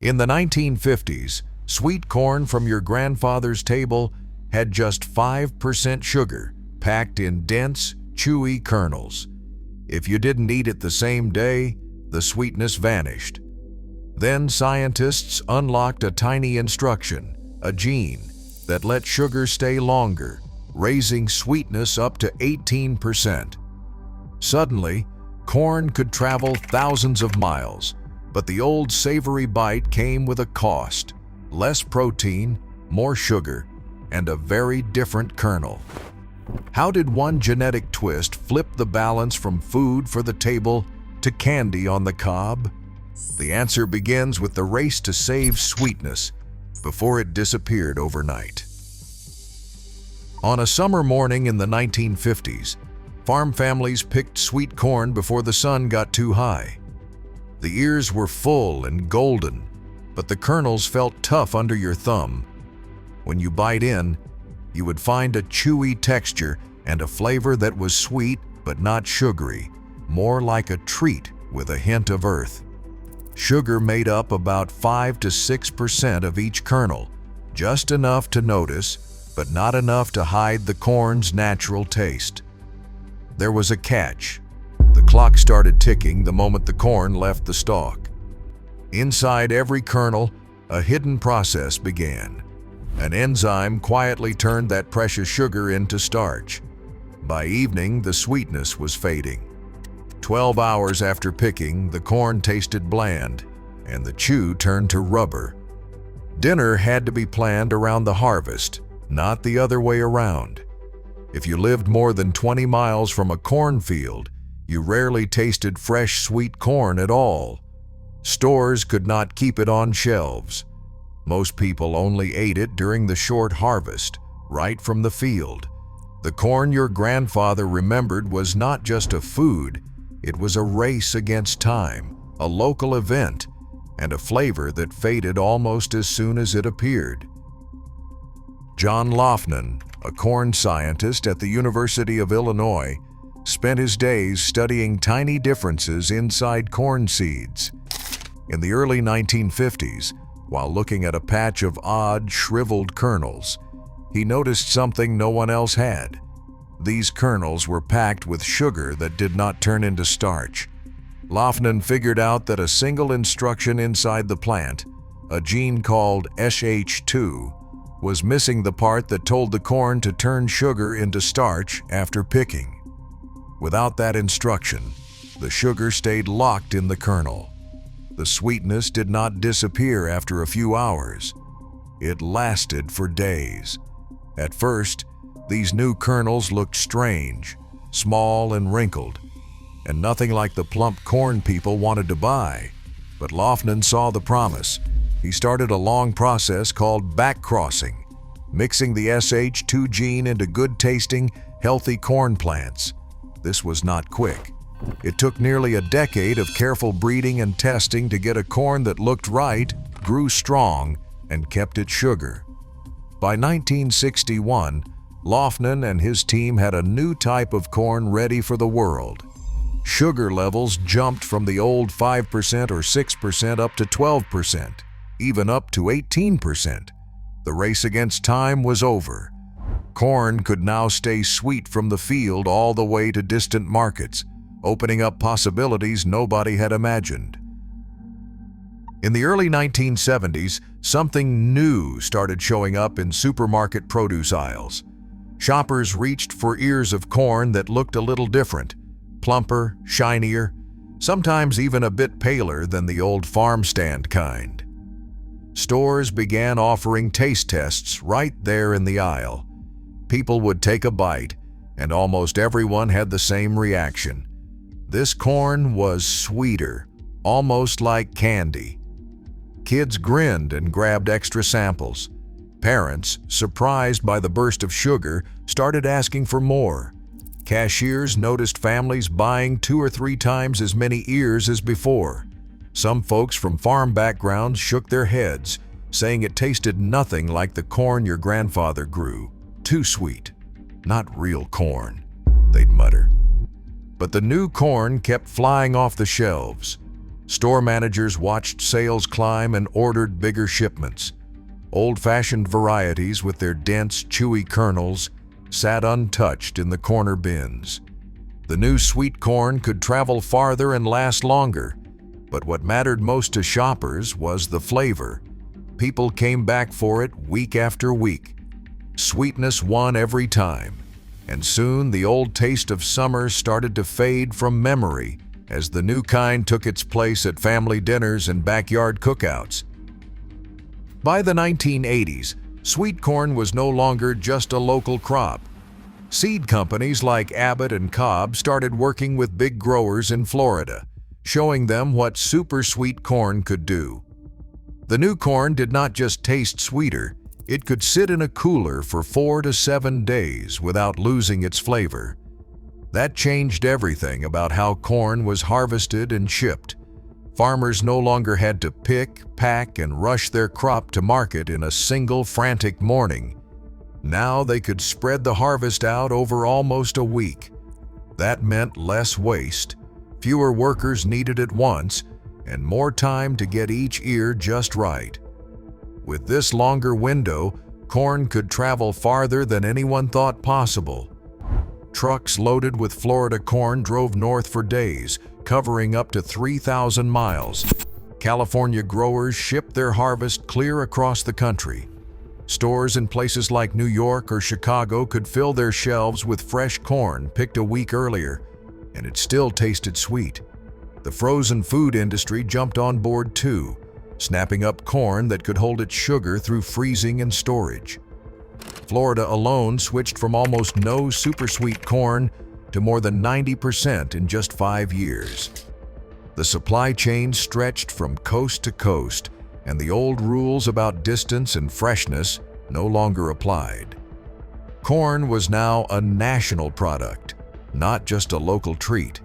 In the 1950s, sweet corn from your grandfather's table had just 5% sugar, packed in dense, chewy kernels. If you didn't eat it the same day, the sweetness vanished. Then scientists unlocked a tiny instruction, a gene, that let sugar stay longer, raising sweetness up to 18%. Suddenly, corn could travel thousands of miles, but the old savory bite came with a cost: less protein, more sugar, and a very different kernel. How did one genetic twist flip the balance from food for the table to candy on the cob? The answer begins with the race to save sweetness before it disappeared overnight. On a summer morning in the 1950s, farm families picked sweet corn before the sun got too high. The ears were full and golden, but the kernels felt tough under your thumb. When you bite in, you would find a chewy texture and a flavor that was sweet but not sugary, more like a treat with a hint of earth. Sugar made up about 5 to 6% of each kernel, just enough to notice, but not enough to hide the corn's natural taste. There was a catch. The clock started ticking the moment the corn left the stalk. Inside every kernel, a hidden process began. An enzyme quietly turned that precious sugar into starch. By evening, the sweetness was fading. 12 hours after picking, the corn tasted bland, and the chew turned to rubber. Dinner had to be planned around the harvest, not the other way around. If you lived more than 20 miles from a cornfield, you rarely tasted fresh, sweet corn at all. Stores could not keep it on shelves. Most people only ate it during the short harvest, right from the field. The corn your grandfather remembered was not just a food, it was a race against time, a local event, and a flavor that faded almost as soon as it appeared. John Lofnan, a corn scientist at the University of Illinois, spent his days studying tiny differences inside corn seeds. In the early 1950s, while looking at a patch of odd, shriveled kernels, he noticed something no one else had. These kernels were packed with sugar that did not turn into starch. Lofnan figured out that a single instruction inside the plant, a gene called SH2, was missing the part that told the corn to turn sugar into starch after picking. Without that instruction, the sugar stayed locked in the kernel. The sweetness did not disappear after a few hours. It lasted for days. At first, these new kernels looked strange, small and wrinkled, and nothing like the plump corn people wanted to buy. But Lofnan saw the promise. He started a long process called backcrossing, mixing the SH2 gene into good-tasting, healthy corn plants. This was not quick. It took nearly a decade of careful breeding and testing to get a corn that looked right, grew strong, and kept its sugar. By 1961, Lofnan and his team had a new type of corn ready for the world. Sugar levels jumped from the old 5% or 6% up to 12%, even up to 18%. The race against time was over. Corn could now stay sweet from the field all the way to distant markets, opening up possibilities nobody had imagined. In the early 1970s, something new started showing up in supermarket produce aisles. Shoppers reached for ears of corn that looked a little different, plumper, shinier, sometimes even a bit paler than the old farm stand kind. Stores began offering taste tests right there in the aisle. People would take a bite, and almost everyone had the same reaction. This corn was sweeter, almost like candy. Kids grinned and grabbed extra samples. Parents, surprised by the burst of sugar, started asking for more. Cashiers noticed families buying 2 or 3 times as many ears as before. Some folks from farm backgrounds shook their heads, saying it tasted nothing like the corn your grandfather grew. Too sweet. Not real corn, they'd mutter. But the new corn kept flying off the shelves. Store managers watched sales climb and ordered bigger shipments. Old-fashioned varieties with their dense, chewy kernels sat untouched in the corner bins. The new sweet corn could travel farther and last longer, but what mattered most to shoppers was the flavor. People came back for it week after week. Sweetness won every time, and soon the old taste of summer started to fade from memory as the new kind took its place at family dinners and backyard cookouts. By the 1980s, sweet corn was no longer just a local crop. Seed companies like Abbott and Cobb started working with big growers in Florida, showing them what super sweet corn could do. The new corn did not just taste sweeter, it could sit in a cooler for 4 to 7 days without losing its flavor. That changed everything about how corn was harvested and shipped. Farmers no longer had to pick, pack, and rush their crop to market in a single frantic morning. Now they could spread the harvest out over almost a week. That meant less waste, fewer workers needed at once, and more time to get each ear just right. With this longer window, corn could travel farther than anyone thought possible. Trucks loaded with Florida corn drove north for days, covering up to 3,000 miles. California growers shipped their harvest clear across the country. Stores in places like New York or Chicago could fill their shelves with fresh corn picked a week earlier, and it still tasted sweet. The frozen food industry jumped on board too, snapping up corn that could hold its sugar through freezing and storage. Florida alone switched from almost no super sweet corn to more than 90% in just 5 years. The supply chain stretched from coast to coast, and the old rules about distance and freshness no longer applied. Corn was now a national product, not just a local treat.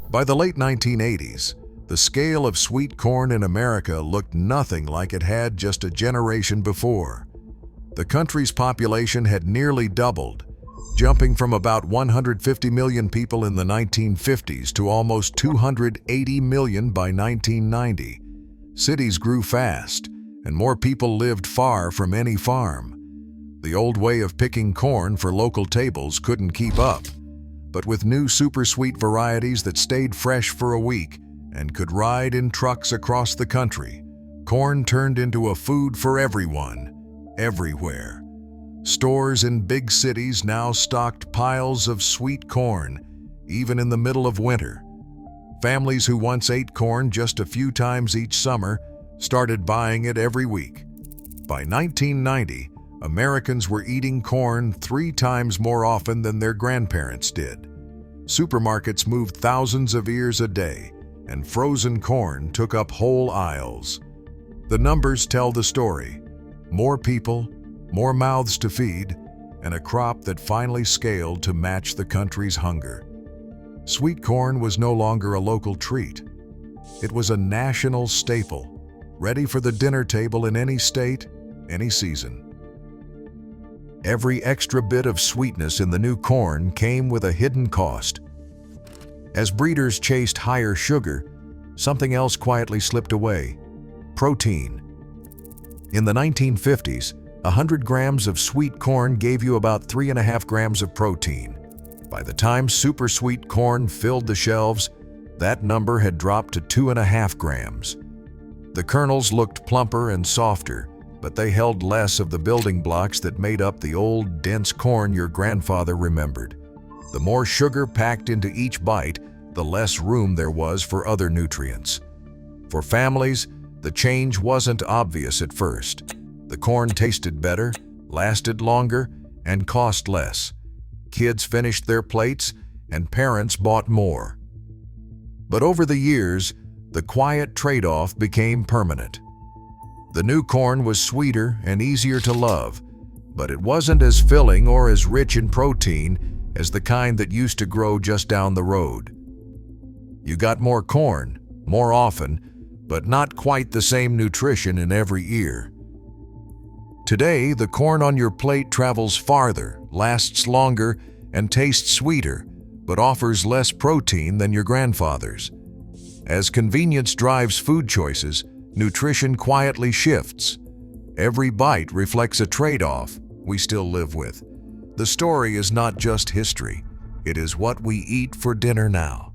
By the late 1980s, the scale of sweet corn in America looked nothing like it had just a generation before. The country's population had nearly doubled, jumping from about 150 million people in the 1950s to almost 280 million by 1990. Cities grew fast, and more people lived far from any farm. The old way of picking corn for local tables couldn't keep up, but with new super sweet varieties that stayed fresh for a week and could ride in trucks across the country, corn turned into a food for everyone, everywhere. Stores in big cities now stocked piles of sweet corn, even in the middle of winter. Families who once ate corn just a few times each summer started buying it every week. By 1990, Americans were eating corn 3 times more often than their grandparents did. Supermarkets moved thousands of ears a day, and frozen corn took up whole aisles. The numbers tell the story. More people, more mouths to feed, and a crop that finally scaled to match the country's hunger. Sweet corn was no longer a local treat. It was a national staple, ready for the dinner table in any state, any season. Every extra bit of sweetness in the new corn came with a hidden cost. As breeders chased higher sugar, something else quietly slipped away: protein. In the 1950s, 100 grams of sweet corn gave you about 3.5 grams of protein. By the time super sweet corn filled the shelves, that number had dropped to 2.5 grams. The kernels looked plumper and softer, but they held less of the building blocks that made up the old, dense corn your grandfather remembered. The more sugar packed into each bite, the less room there was for other nutrients. For families, the change wasn't obvious at first. The corn tasted better, lasted longer, and cost less. Kids finished their plates, and parents bought more. But over the years, the quiet trade-off became permanent. The new corn was sweeter and easier to love, but it wasn't as filling or as rich in protein as the kind that used to grow just down the road. You got more corn, more often, but not quite the same nutrition in every ear. Today, the corn on your plate travels farther, lasts longer, and tastes sweeter, but offers less protein than your grandfather's. As convenience drives food choices, nutrition quietly shifts. Every bite reflects a trade-off we still live with. The story is not just history, it is what we eat for dinner now.